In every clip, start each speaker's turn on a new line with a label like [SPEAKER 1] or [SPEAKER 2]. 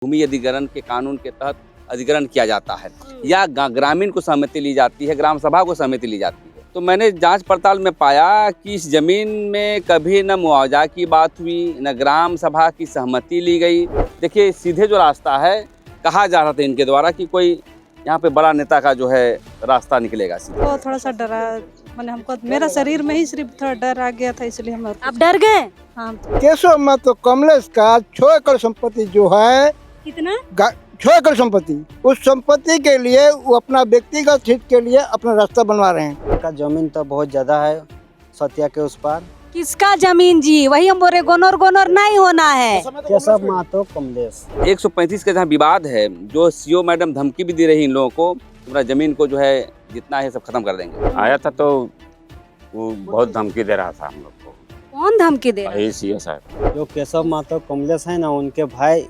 [SPEAKER 1] भूमि अधिग्रहण के कानून के तहत अधिग्रहण किया जाता है या ग्रामीण को सहमति ली जाती है, ग्राम सभा को सहमति ली जाती है। तो मैंने जांच पड़ताल में पाया कि इस जमीन में कभी न मुआवजा की बात हुई, न ग्राम सभा की सहमति ली गई। देखिए, सीधे जो रास्ता है, कहा जा रहा था इनके द्वारा कि कोई यहाँ पे बड़ा नेता का जो है रास्ता निकलेगा।
[SPEAKER 2] तो थोड़ा सा डरा, मैंने हमको मेरा शरीर में ही सिर्फ थोड़ा डर आ गया था, इसलिए हम
[SPEAKER 3] आप डर गए?
[SPEAKER 2] हाँ।
[SPEAKER 4] केशव महतो कमलेश का 6 एकड़ संपत्ति जो है,
[SPEAKER 3] कितना?
[SPEAKER 4] 6 एकड़ संपत्ति, उस संपत्ति के लिए वो अपना व्यक्तिगत हित के लिए अपना रास्ता बनवा रहे हैं।
[SPEAKER 5] का जमीन तो बहुत ज्यादा है, सत्या के उस पार।
[SPEAKER 3] किसका जमीन जी? वही हम बोल रहे, गोनर नहीं होना है।
[SPEAKER 5] केशव महतो कमलेश।
[SPEAKER 1] 135 का जहाँ विवाद है, जो सीओ मैडम धमकी भी दे रही इन लोगों को, तुम्हारा जमीन को जो है जितना है सब खत्म कर देंगे।
[SPEAKER 6] आया था तो वो बहुत धमकी दे रहा था हम लोग को।
[SPEAKER 3] कौन धमकी दे रहा है?
[SPEAKER 6] सीओ साहब।
[SPEAKER 5] जो केशव महतो कमलेश है ना, उनके भाई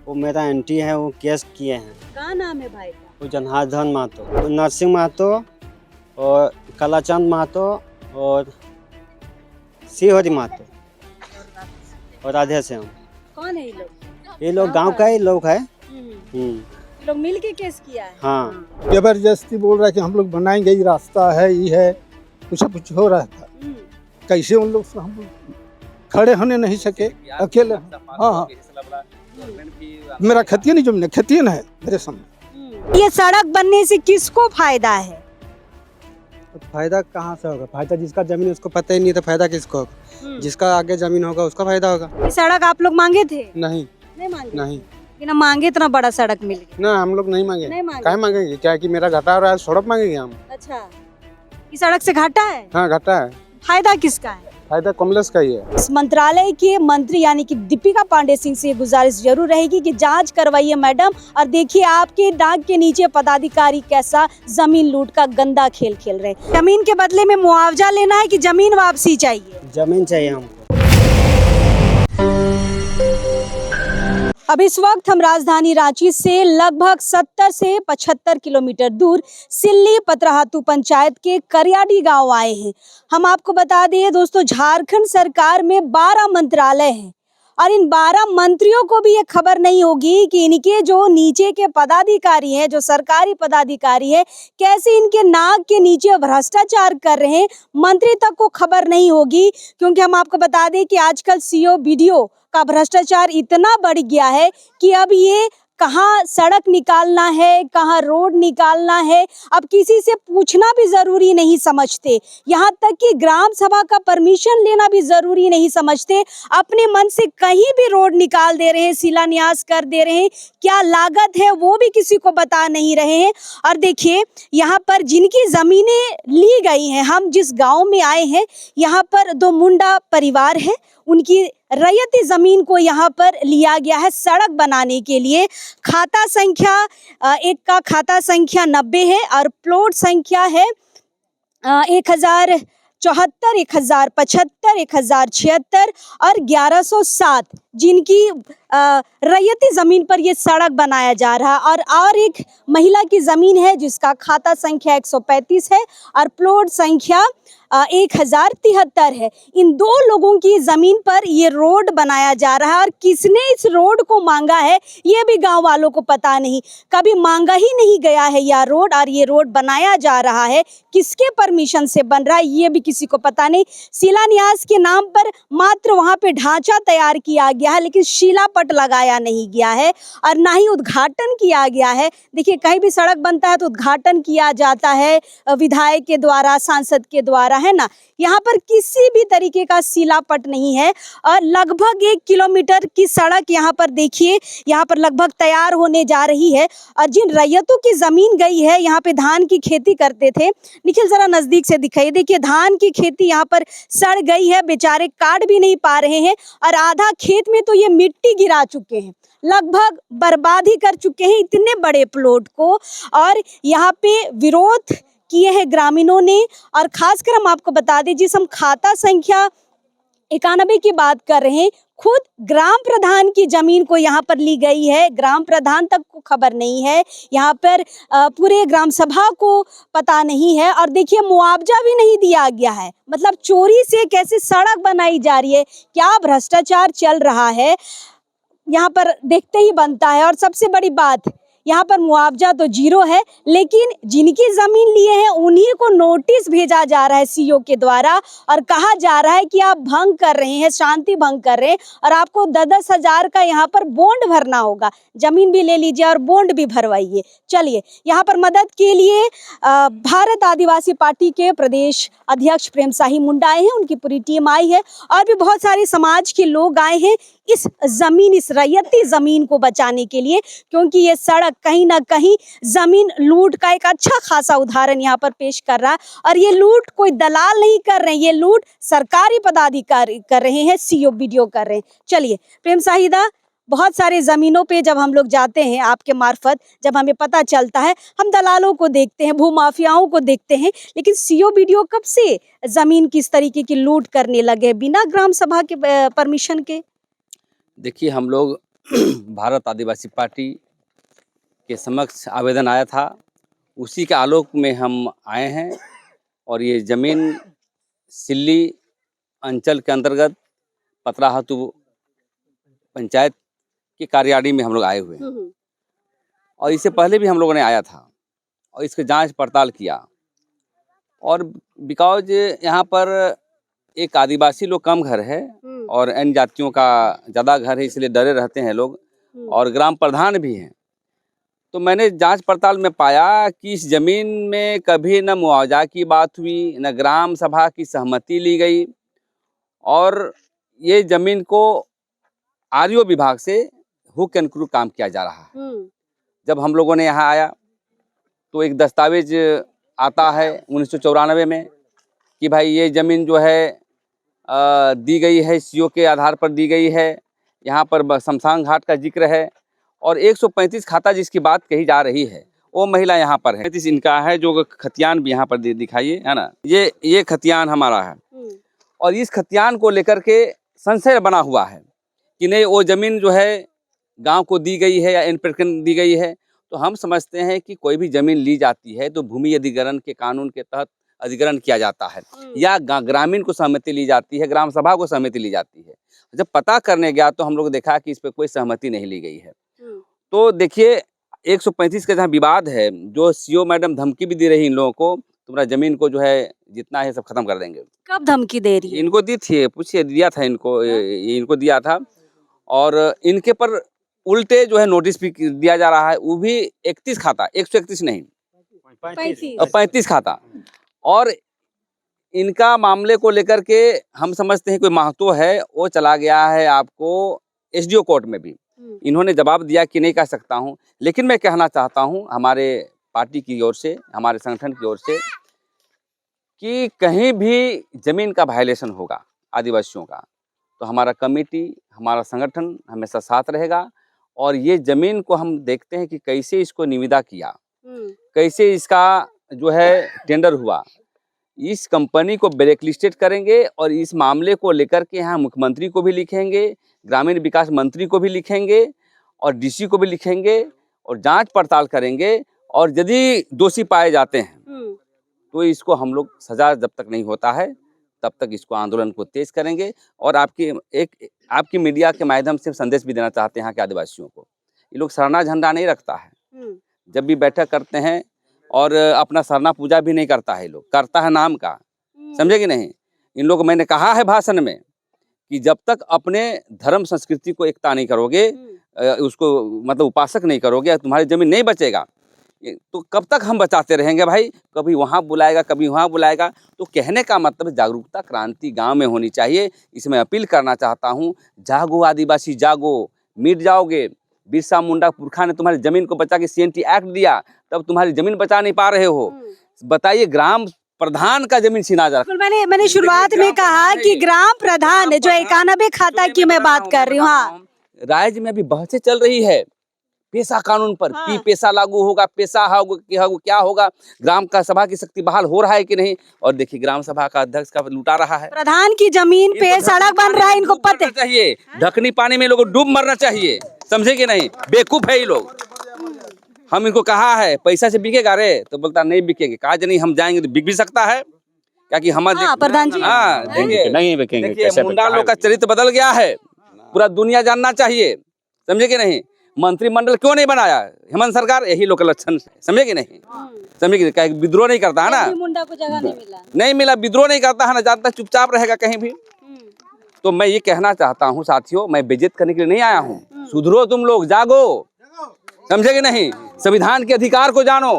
[SPEAKER 5] वो मेरा एंटी है, वो केस किए हैं।
[SPEAKER 3] क्या नाम है भाई का?
[SPEAKER 5] वो जनार्दन महतो, नरसिंह महतो और कलाचंद महतो और सिंहरी महतो और राधे श्याम।
[SPEAKER 3] कौन है ये लोग?
[SPEAKER 5] ये लोग गांव का ही लोग है।
[SPEAKER 3] ये लोग मिल के केस किया है।
[SPEAKER 5] हाँ,
[SPEAKER 4] जबरदस्ती बोल रहा है कि हम लोग बनाएंगे, ये रास्ता है, ये है, कुछ हो रहा था। कैसे उन लोग हम लोग खड़े होने नहीं सके, अकेले। हाँ, मेरा खतियन ही जमीन है, खतियन है मेरे सामने।
[SPEAKER 3] ये सड़क बनने से किसको फायदा है?
[SPEAKER 5] तो फायदा कहाँ से होगा? फायदा जिसका जमीन उसको पता ही नहीं, तो फायदा किसको होगा? जिसका आगे जमीन होगा उसका फायदा होगा।
[SPEAKER 3] ये सड़क आप लोग मांगे थे?
[SPEAKER 5] नहीं
[SPEAKER 3] मांगे?
[SPEAKER 5] नहीं
[SPEAKER 3] बिना मांगे इतना बड़ा सड़क मिल गया?
[SPEAKER 5] ना, हम लोग नहीं मांगे।
[SPEAKER 3] नहीं मांगे?
[SPEAKER 5] क्या मांगेंगे? क्या कि मेरा घाटा हो रहा है, सड़क मांगेंगे हम?
[SPEAKER 3] अच्छा, ये सड़क से घाटा है?
[SPEAKER 5] हाँ, घाटा है।
[SPEAKER 3] फायदा किसका है?
[SPEAKER 5] फायदा कमलेश का ही है।
[SPEAKER 3] इस मंत्रालय के मंत्री यानी कि दीपिका पांडे सिंह से गुजारिश जरूर रहेगी कि जांच करवाइए मैडम, और देखिए आपके नाक के नीचे पदाधिकारी कैसा जमीन लूट का गंदा खेल खेल रहे हैं। जमीन के बदले में मुआवजा लेना है कि जमीन वापसी चाहिए?
[SPEAKER 5] जमीन चाहिए हमको।
[SPEAKER 3] अब इस वक्त हम राजधानी रांची से लगभग 70 से 75 किलोमीटर दूर सिल्ली पतराहातू पंचायत के करियाडी गांव आए हैं। हम आपको बता दें दोस्तों, झारखंड सरकार में 12 मंत्रालय हैं और इन 12 मंत्रियों को भी ये खबर नहीं होगी कि इनके जो नीचे के पदाधिकारी हैं, जो सरकारी पदाधिकारी हैं, कैसे इनके नाक के नीचे भ्रष्टाचार कर रहे हैं, मंत्री तक को खबर नहीं होगी। क्योंकि हम आपको बता दें कि आजकल सीओ बीडीओ का भ्रष्टाचार इतना बढ़ गया है कि अब ये कहाँ सड़क निकालना है, कहाँ रोड निकालना है, अब किसी से पूछना भी जरूरी नहीं समझते। यहाँ तक कि ग्राम सभा का परमिशन लेना भी जरूरी नहीं समझते। अपने मन से कहीं भी रोड निकाल दे रहे हैं, शिलान्यास कर दे रहे हैं, क्या लागत है वो भी किसी को बता नहीं रहे हैं। और देखिए, यहाँ पर जिनकी जमीनें ली गई हैं, हम जिस गाँव में आए हैं, यहाँ पर 2 मुंडा परिवार है, उनकी रैयती जमीन को यहाँ पर लिया गया है सड़क बनाने के लिए। खाता संख्या एक का खाता संख्या 90 है और प्लॉट संख्या है 1074, 1075, 1076 और 1107, जिनकी रैयती जमीन पर ये सड़क बनाया जा रहा है। और एक महिला की जमीन है जिसका खाता संख्या 135 है और प्लॉट संख्या 1073 है। इन 2 लोगों की जमीन पर ये रोड बनाया जा रहा है और किसने इस रोड को मांगा है ये भी गांव वालों को पता नहीं। कभी मांगा ही नहीं गया है यह रोड, और ये रोड बनाया जा रहा है किसके परमिशन से बन रहा है ये भी किसी को पता नहीं। शिलान्यास के नाम पर मात्र वहां पे ढांचा तैयार किया गया है, लेकिन शिलापट लगाया नहीं गया है और ना ही उद्घाटन किया गया है। देखिए, कहीं भी सड़क बनता है तो उद्घाटन किया जाता है विधायक के द्वारा, सांसद के द्वारा, है ना। यहाँ पर किसी भी तरीके का शिलापट नहीं है और लगभग 1 किलोमीटर की सड़क यहाँ पर देखिए, यहाँ पर लगभग तैयार होने जा रही है। और जिन रैयतों की जमीन गई है, यहाँ पे धान की खेती करते थे, निखिल जरा नजदीक से दिखाइए, देखिए धान की खेती यहाँ पर सड़ गई है, बेचारे काट भी नहीं पा रहे हैं और आधा खेत में तो ये मिट्टी गिरा चुके हैं, लगभग बर्बाद ही कर चुके हैं इतने बड़े प्लॉट को। और यहाँ पे विरोध किए हैं ग्रामीणों ने। और खासकर हम आपको बता दें, जिस हम खाता संख्या 91 की बात कर रहे हैं, खुद ग्राम प्रधान की जमीन को यहाँ पर ली गई है, ग्राम प्रधान तक को खबर नहीं है, यहाँ पर पूरे ग्राम सभा को पता नहीं है। और देखिए, मुआवजा भी नहीं दिया गया है, मतलब चोरी से कैसे सड़क बनाई जा रही है, क्या भ्रष्टाचार चल रहा है। यहाँ पर देखते ही बनता है। और सबसे बड़ी बात, यहाँ पर मुआवजा तो जीरो है, लेकिन जिनकी जमीन लिए हैं उन्हीं को नोटिस भेजा जा रहा है सीओ के द्वारा और कहा जा रहा है कि आप भंग कर रहे हैं, शांति भंग कर रहे हैं और आपको 10-10 हजार का यहाँ पर बॉन्ड भरना होगा। जमीन भी ले लीजिए और बॉन्ड भी भरवाइए। चलिए, यहाँ पर मदद के लिए भारत आदिवासी पार्टी के प्रदेश अध्यक्ष प्रेम शाही मुंडा आए हैं, उनकी पूरी टीम आई है और भी बहुत सारे समाज के लोग आए हैं इस जमीन, इस रैयती जमीन को बचाने के लिए, क्योंकि ये सड़क कहीं ना कहीं जमीन लूट का एक अच्छा खासा उदाहरण यहाँ पर पेश कर रहा है। और ये लूट कोई दलाल नहीं कर रहे हैं, ये लूट सरकारी पदाधिकारी कर रहे हैं, सीओ बीडीओ कर रहे हैं। चलिए प्रेम शाहिदा, बहुत सारे जमीनों पे जब हम लोग जाते हैं आपके मार्फत, जब हमें पता चलता है, हम दलालों को देखते हैं, भूमाफियाओं को देखते हैं, लेकिन सीओ बीडीओ कब से जमीन की इस तरीके की लूट करने लगे बिना ग्राम सभा के परमिशन के?
[SPEAKER 1] देखिए, हम लोग भारत आदिवासी पार्टी के समक्ष आवेदन आया था, उसी के आलोक में हम आए हैं और ये ज़मीन सिल्ली अंचल के अंतर्गत पतराहातू पंचायत के कार्यालय में हम लोग आए हुए हैं। और इससे पहले भी हम लोगों ने आया था और इसकी जांच पड़ताल किया। और बिकॉज यहाँ पर एक आदिवासी लोग कम घर है और अन्य जातियों का ज़्यादा घर है, इसलिए डरे रहते हैं लोग और ग्राम प्रधान भी हैं। तो मैंने जांच पड़ताल में पाया कि इस ज़मीन में कभी न मुआवजा की बात हुई, न ग्राम सभा की सहमति ली गई और ये ज़मीन को आरओ विभाग से हुक एंड क्रू काम किया जा रहा है। जब हम लोगों ने यहाँ आया तो एक दस्तावेज आता है 1994 में कि भाई ये ज़मीन जो है दी गई है, सीओ के आधार पर दी गई है, यहाँ पर शमशान घाट का जिक्र है और 135 खाता जिसकी बात कही जा रही है वो महिला यहाँ पर है। 35 इनका है, जो खतियान भी यहाँ पर दिखाइए, है ना, ये खतियान हमारा है और इस खतियान को लेकर के संशय बना हुआ है कि नहीं वो ज़मीन जो है गांव को दी गई है या इनप्रकरण दी गई है। तो हम समझते हैं कि कोई भी ज़मीन ली जाती है तो भूमि अधिग्रहण के कानून के तहत अधिग्रहण किया जाता है या ग्रामीण को सहमति ली जाती है, ग्राम सभा को सहमति ली जाती है। जब पता करने गया तो हम लोग देखा कि इस पर कोई सहमति नहीं ली गई है। तो देखिए 135 का जहाँ विवाद है, जो सीओ मैडम धमकी भी दे रही इन लोगों को, तुम्हारा ज़मीन को जो है जितना है सब खत्म कर देंगे।
[SPEAKER 3] कब धमकी दे रही है?
[SPEAKER 1] इनको दी थी, पूछिए, दिया था इनको दिया था और इनके पर उल्टे जो है नोटिस भी दिया जा रहा है, वो भी 31 खाता, 131 नहीं 35 खाता। और इनका मामले को लेकर के हम समझते हैं कोई महतो है, वो चला गया है आपको एसडीओ कोर्ट में भी। इन्होंने जवाब दिया कि नहीं कह सकता हूं, लेकिन मैं कहना चाहता हूं हमारे पार्टी की ओर से, हमारे संगठन की ओर से, कि कहीं भी जमीन का वायलेशन होगा आदिवासियों का तो हमारा कमेटी, हमारा संगठन हमेशा साथ रहेगा। और ये जमीन को हम देखते हैं कि कैसे इसको निविदा किया, कैसे इसका जो है टेंडर हुआ, इस कंपनी को ब्लैकलिस्टेड करेंगे और इस मामले को लेकर के यहाँ मुख्यमंत्री को भी लिखेंगे, ग्रामीण विकास मंत्री को भी लिखेंगे और डीसी को भी लिखेंगे और जांच पड़ताल करेंगे। और यदि दोषी पाए जाते हैं तो इसको हम लोग सजा जब तक नहीं होता है तब तक इसको आंदोलन को तेज करेंगे। और आपकी मीडिया के माध्यम से संदेश भी देना चाहते हैं यहाँ के आदिवासियों को, ये लोग सरना झंडा नहीं रखता है, जब भी बैठक करते हैं और अपना सरना पूजा भी नहीं करता है, लोग करता है नाम का, समझे कि नहीं। इन लोग, मैंने कहा है भाषण में कि जब तक अपने धर्म संस्कृति को एकता नहीं करोगे, उसको मतलब उपासक नहीं करोगे, तुम्हारी जमीन नहीं बचेगा। तो कब तक हम बचाते रहेंगे भाई, कभी वहाँ बुलाएगा कभी वहाँ बुलाएगा। तो कहने का मतलब जागरूकता क्रांति गांव में होनी चाहिए। इसमें अपील करना चाहता हूँ, जागो आदिवासी जागो, मिट जाओगे। बिरसा मुंडा पुरखा ने तुम्हारी जमीन को बचा के CNT एक्ट दिया, तब तुम्हारी जमीन बचा नहीं पा रहे हो। बताइए, ग्राम प्रधान का जमीन छीना जा रहा
[SPEAKER 3] है। मैंने शुरुआत में कहा कि ग्राम प्रधान जो 91 खाता की मैं बात कर रही हूँ, हाँ,
[SPEAKER 1] राज्य में अभी बहसें चल रही है पेशा कानून पर, कि पेशा लागू होगा, पेशा क्या होगा, ग्राम का सभा की शक्ति बहाल हो रहा है कि नहीं। और देखिए ग्राम सभा का अध्यक्ष का लुटा रहा है,
[SPEAKER 3] प्रधान की जमीन पे सड़क बन रहा है, इनको पता
[SPEAKER 1] चाहिए। ढकनी पानी में लोगों को डूब मरना चाहिए, समझे कि नहीं, बेवकूफ है ये लोग। हम इनको कहा है पैसा से बिकेगा रे, तो बोलता नहीं बिकेंगे। कहा नहीं हम जाएंगे तो बिक भी सकता है, क्या कि हमारे
[SPEAKER 3] प्रधान जी,
[SPEAKER 6] नहीं बिकेंगे।
[SPEAKER 1] देखिए मुंडा लोग का चरित्र बदल गया है, पूरा दुनिया जानना चाहिए। समझे कि नहीं? मंत्रिमंडल क्यों नहीं बनाया हेमंत सरकार? यही लोग का लक्षण है, समझे कि नहीं? समझे कि नहीं? विद्रोह नहीं करता है ना,
[SPEAKER 3] मुंडा को जगह नहीं मिला।
[SPEAKER 1] नहीं मिला, विद्रोह नहीं करता है ना, ज्यादा चुपचाप रहेगा कहीं भी। तो मैं ये कहना चाहता हूँ साथियों, मैं बेइज्जत करने के लिए नहीं आया हूँ। सुधरो तुम लोग, जागो, समझे कि नहीं? संविधान के अधिकार को जानो,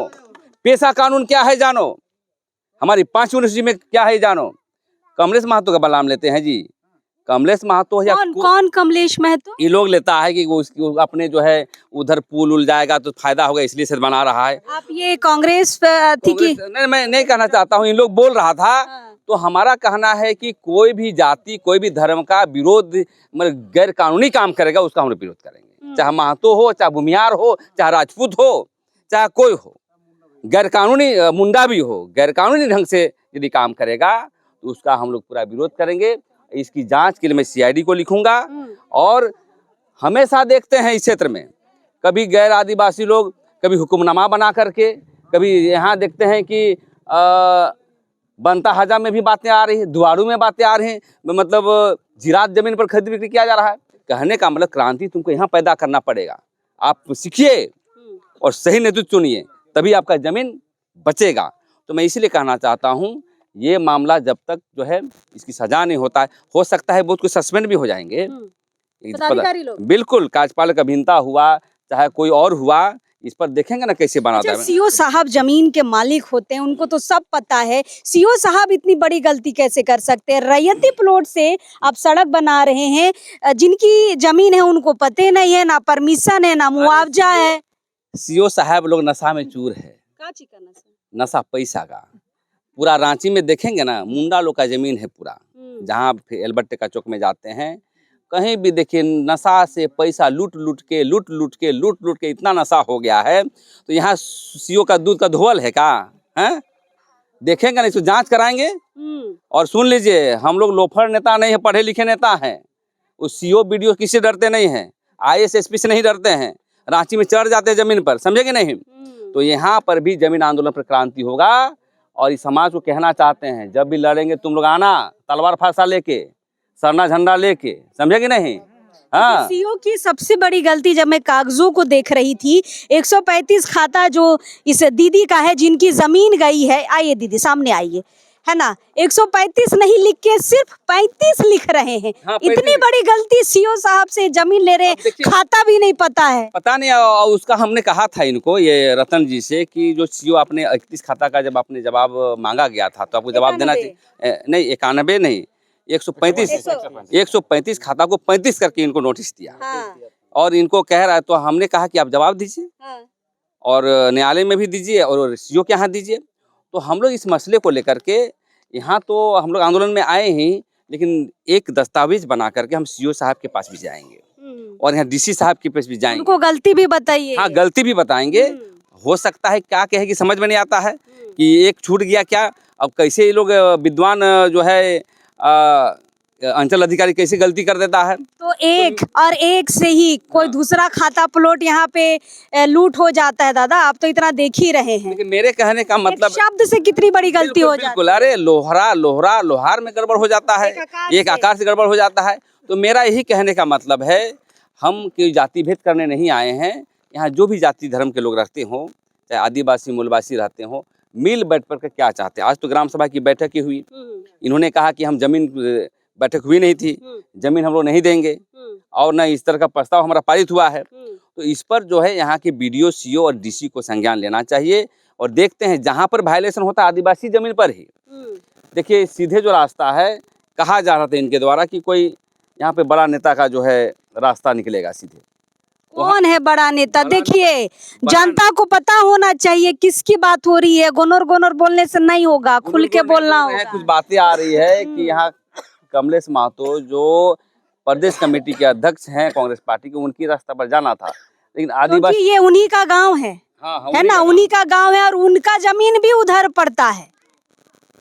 [SPEAKER 1] पेशा कानून क्या है जानो, हमारी 5 यूनिवर्सिटी में क्या है जानो। कमलेश महतो का नाम लेते हैं जी, कमलेश महतो या
[SPEAKER 3] कौन कमलेश महतो?
[SPEAKER 1] ये लोग लेता है कि वो अपने जो है उधर पुल उल जाएगा तो फायदा होगा, इसलिए से बना रहा है।
[SPEAKER 3] आप ये कांग्रेस थी कि
[SPEAKER 1] नहीं, मैं नहीं कहना चाहता हूँ, इन लोग बोल रहा था। तो हमारा कहना है कि कोई भी जाति, कोई भी धर्म का विरोध, मतलब गैर कानूनी काम करेगा उसका हम लोग विरोध करेंगे, चाहे महतो हो, चाहे भूमियार हो, चाहे राजपूत हो, चाहे कोई हो। गैर कानूनी मुंडा भी हो, गैर कानूनी ढंग से यदि काम करेगा तो उसका हम लोग पूरा विरोध करेंगे। इसकी जांच के लिए मैं सीआईडी को लिखूंगा। और हमेशा देखते हैं इस क्षेत्र में कभी गैर आदिवासी लोग, कभी हुक्मनामा बना करके, कभी यहाँ देखते हैं कि बनता हजा में भी बातें आ रही है, दुआरू में बातें आ रही हैं, मतलब जिरात जमीन पर खरीद बिक्री किया जा रहा है। कहने का मतलब क्रांति तुमको यहाँ पैदा करना पड़ेगा। आप सीखिए और सही नेतृत्व चुनिए, तभी आपका जमीन बचेगा। तो मैं इसीलिए कहना चाहता हूँ, ये मामला जब तक जो है इसकी सजा नहीं होता है, हो सकता है बहुत कुछ सस्पेंड भी हो जाएंगे
[SPEAKER 3] पदाधिकारी लोग।
[SPEAKER 1] बिल्कुल, कार्यपालक अभियंता हुआ, चाहे कोई और हुआ, इस पर देखेंगे ना कैसे बनाता है।
[SPEAKER 3] सीओ साहब जमीन के मालिक होते हैं, उनको तो सब पता है। सीओ साहब इतनी बड़ी गलती कैसे कर सकते हैं? रैयती प्लॉट से आप सड़क बना रहे हैं, जिनकी जमीन है उनको पते नहीं है, ना परमिशन है, ना मुआवजा है।
[SPEAKER 1] सीओ साहब लोग नशा में चूर है। नशा पैसा का। पूरा रांची में देखेंगे ना, मुंडा लोग का जमीन है पूरा, जहाँ एल्बर्ट टेका चौक में जाते हैं, कहीं भी देखिए नशा से पैसा लूट लूट के इतना नशा हो गया है। तो यहाँ सीओ का दूध का धोवल है क्या? हैं? देखेंगे ना, इसको जांच कराएंगे। और सुन लीजिए, हम लोग लोफर नेता नहीं है, पढ़े लिखे नेता हैं। उस सीओ बीडीओ किसी डरते नहीं हैं, IAS SP से नहीं डरते हैं, रांची में चढ़ जाते हैं जमीन पर, समझे कि नहीं? तो यहाँ पर भी जमीन आंदोलन पर क्रांति होगा। और इस समाज को कहना चाहते हैं, जब भी लड़ेंगे तुम लोग आना, तलवार फांसा लेके, सरना झंडा लेके, समझे कि नहीं? हाँ।
[SPEAKER 3] सीओ की सबसे बड़ी गलती, जब मैं कागजों को देख रही थी, 135 खाता जो इस दीदी का है जिनकी जमीन गई है, आइए दीदी सामने आइए, है ना, 135 नहीं लिख के सिर्फ 35 लिख रहे हैं।
[SPEAKER 1] हाँ,
[SPEAKER 3] इतनी बड़ी गलती, सीओ साहब से जमीन ले रहे, खाता भी नहीं पता है।
[SPEAKER 1] पता नहीं, उसका हमने कहा था इनको, ये रतन जी से, कि जो सीओ आपने 31 खाता का जब आपने जवाब मांगा गया था तो आपको जवाब देना चाहिए। नहीं, 91 नहीं, 135 खाता को 35 करके इनको नोटिस दिया।
[SPEAKER 3] हाँ।
[SPEAKER 1] और इनको कह रहा है, तो हमने कहा कि आप जवाब दीजिए।
[SPEAKER 3] हाँ।
[SPEAKER 1] और न्यायालय में भी दीजिए और सीओ के यहाँ दीजिए। तो हम लोग इस मसले को लेकर के यहाँ तो हम लोग आंदोलन में आए ही, लेकिन एक दस्तावेज बना करके हम सीओ साहब के पास भी जाएंगे और यहाँ DC साहब के पास भी जाएंगे।
[SPEAKER 3] उनको गलती भी बताइए।
[SPEAKER 1] हाँ, गलती भी बताएंगे। हो सकता है क्या कहेगी समझ में नहीं आता है कि एक छूट गया क्या। अब कैसे ये लोग विद्वान जो है अंचल अधिकारी कैसे गलती कर देता है।
[SPEAKER 3] तो एक से ही कोई दूसरा खाता प्लॉट यहाँ पे लूट हो जाता है। दादा, आप तो इतना देख ही रहे हैं।
[SPEAKER 1] लेकिन मेरे कहने का मतलब,
[SPEAKER 3] शब्द से कितनी बड़ी गलती हो जाती है।
[SPEAKER 1] अरे लोहार में गड़बड़ हो जाता है, एक आकार से गड़बड़ हो जाता है। तो मेरा यही कहने का मतलब है, हम कोई जाति भेद करने नहीं आए हैं। यहाँ जो भी जाति धर्म के लोग रहते हों, चाहे आदिवासी मूलवासी रहते हों, मिल बैठ कर क्या चाहते हैं। आज तो ग्राम सभा की बैठक ही हुई, इन्होंने कहा कि हम जमीन, बैठक हुई नहीं थी, जमीन हम लोग नहीं देंगे और न इस तरह का प्रस्ताव हमारा पारित हुआ है। तो इस पर जो है यहाँ के BDO, CO और DC को संज्ञान लेना चाहिए। और देखते हैं जहाँ पर वायलेशन होता है आदिवासी जमीन पर ही, देखिए सीधे जो रास्ता है, कहा जा रहा था इनके द्वारा कि कोई यहाँ पे बड़ा नेता का जो है रास्ता निकलेगा सीधे।
[SPEAKER 3] कौन है बड़ा नेता? देखिए, जनता को पता होना चाहिए किसकी बात हो रही है। गोनर बोलने से नहीं होगा, खुल के बोलना होगा।
[SPEAKER 1] कुछ बातें आ रही है कि यहाँ कमलेश महतो जो प्रदेश कमेटी के अध्यक्ष हैं कांग्रेस पार्टी के, उनकी रास्ता पर जाना था, लेकिन आदिवासी,
[SPEAKER 3] ये उन्हीं का गांव है।
[SPEAKER 1] हाँ,
[SPEAKER 3] है ना, उन्हीं का गांव है और उनका जमीन भी उधर पड़ता है।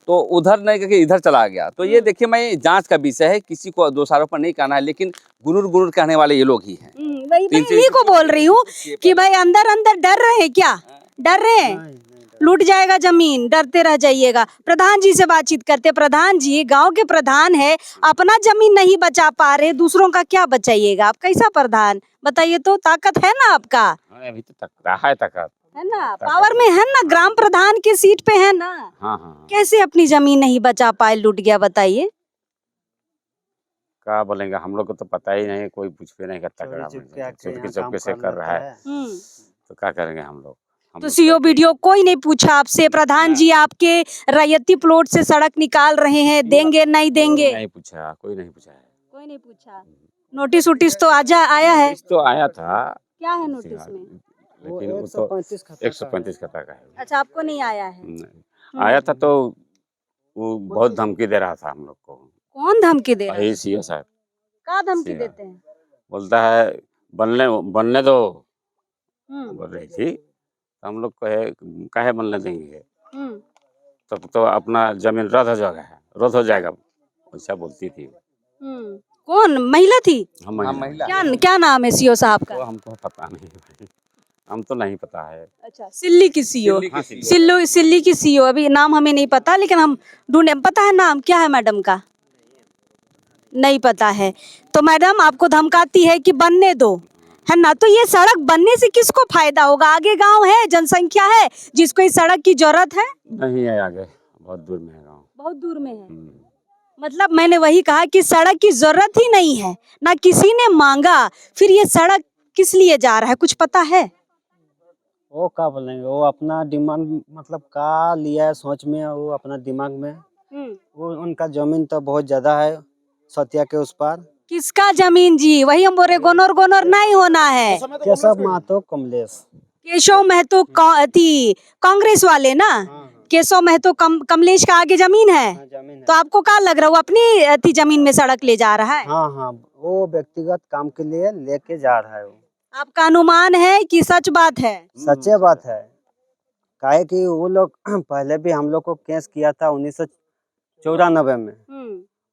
[SPEAKER 1] तो उधर नहीं करके इधर चला गया। तो ये देखिए, मैं जांच का विषय है, किसी को दोषारोपण नहीं करना है, लेकिन गुरूर कहने वाले ये लोग ही हैं।
[SPEAKER 3] वही मैं इन्हीं को बोल रही हूँ कि भाई अंदर डर रहे हैं क्या? डर रहे हैं लूट जाएगा जमीन, डरते रह जाइएगा। प्रधान जी से बातचीत करते। प्रधान जी, गांव के प्रधान है, अपना जमीन नहीं बचा पा रहे, दूसरों का क्या बचाइएगा? आप कैसा प्रधान बताइए तो? ताकत है ना आपका?
[SPEAKER 6] हाँ, अभी तो तक रहा है तक।
[SPEAKER 3] है ना, पावर में है ना, ग्राम प्रधान के सीट पे है ना।
[SPEAKER 6] हाँ हाँ।
[SPEAKER 3] कैसे अपनी जमीन नहीं बचा पाए, लूट गया, बताइए?
[SPEAKER 6] क्या बोलेंगे, हम लोग को तो पता ही नहीं, कोई पूछ भी नहीं करता। चुपके चुपके से कर रहा है, तो क्या करेंगे हम लोग?
[SPEAKER 3] तो सीओ वीडियो कोई नहीं पूछा आपसे? प्रधान जी आपके रैयती प्लॉट से सड़क निकाल रहे हैं, देंगे नहीं देंगे?
[SPEAKER 6] नहीं पूछा, कोई नहीं पूछा है।
[SPEAKER 3] कोई नहीं पूछा। नोटिस वोटिस तो आया है?
[SPEAKER 6] नोटिस तो आया था।
[SPEAKER 3] क्या है नोटिस में?
[SPEAKER 6] लेकिन वो तो 135 खाता का है।
[SPEAKER 3] अच्छा, आपको नहीं आया है?
[SPEAKER 6] नहीं आया था, तो वो बहुत धमकी दे रहा था हम लोग को।
[SPEAKER 3] कौन धमकी दे रहा है?
[SPEAKER 6] यही सीओ साहब।
[SPEAKER 3] क्या धमकी देते हैं?
[SPEAKER 6] बोलता है बनने दो,
[SPEAKER 3] हम्म,
[SPEAKER 6] बोल रही थी। तो हम लोग काहे बनने देंगे,
[SPEAKER 3] हम्म,
[SPEAKER 6] तब तो अपना जमीन रद्द हो जाएगा, ऐसा बोलती थी।
[SPEAKER 3] कौन महिला थी?
[SPEAKER 6] हम
[SPEAKER 1] महिला।
[SPEAKER 3] क्या नाम है सीओ साहब का?
[SPEAKER 6] वो हमको पता नहीं भाई, हम तो नहीं पता है।
[SPEAKER 3] अच्छा, सिल्ली की सीओ।
[SPEAKER 1] सिल्ली की CEO।
[SPEAKER 3] सिल्ली की सीओ। अभी नाम हमें नहीं पता, लेकिन हम ढूंढे। पता है नाम क्या है मैडम का? नहीं पता है। तो मैडम आपको धमकाती है कि बनने दो, है ना? तो ये सड़क बनने से किसको फायदा होगा? आगे गांव है, जनसंख्या है जिसको इस सड़क की जरूरत है?
[SPEAKER 6] नहीं है, आगे बहुत दूर में है गाँव।
[SPEAKER 3] बहुत दूर में है। मतलब मैंने वही कहा कि सड़क की जरूरत ही नहीं है, ना किसी ने मांगा, फिर ये सड़क किस लिए जा रहा है, कुछ पता है?
[SPEAKER 5] वो क्या बोलेंगे, वो अपना डिमांड मतलब का लिया है सोच में, वो अपना दिमाग में। वो उनका जमीन तो बहुत ज्यादा है, सतिया के उस पार।
[SPEAKER 3] किसका जमीन जी? वही हम बोल रहे, गोनोर गोनोर नहीं होना है।
[SPEAKER 5] केशव महतो कमलेश।
[SPEAKER 3] केशव महतो कांग्रेस वाले ना? केशव महतो कमलेश का आगे जमीन है।
[SPEAKER 5] जमीन है।
[SPEAKER 3] तो आपको क्या लग रहा है वो अपनी जमीन में सड़क ले जा रहा है?
[SPEAKER 5] हाँ हाँ, वो व्यक्तिगत काम के लिए लेके जा रहा है। वो
[SPEAKER 3] आपका अनुमान है कि सच बात है?
[SPEAKER 5] सच्चे बात है। काहे कि वो लोग पहले भी हम लोग को केस किया था 1994 में।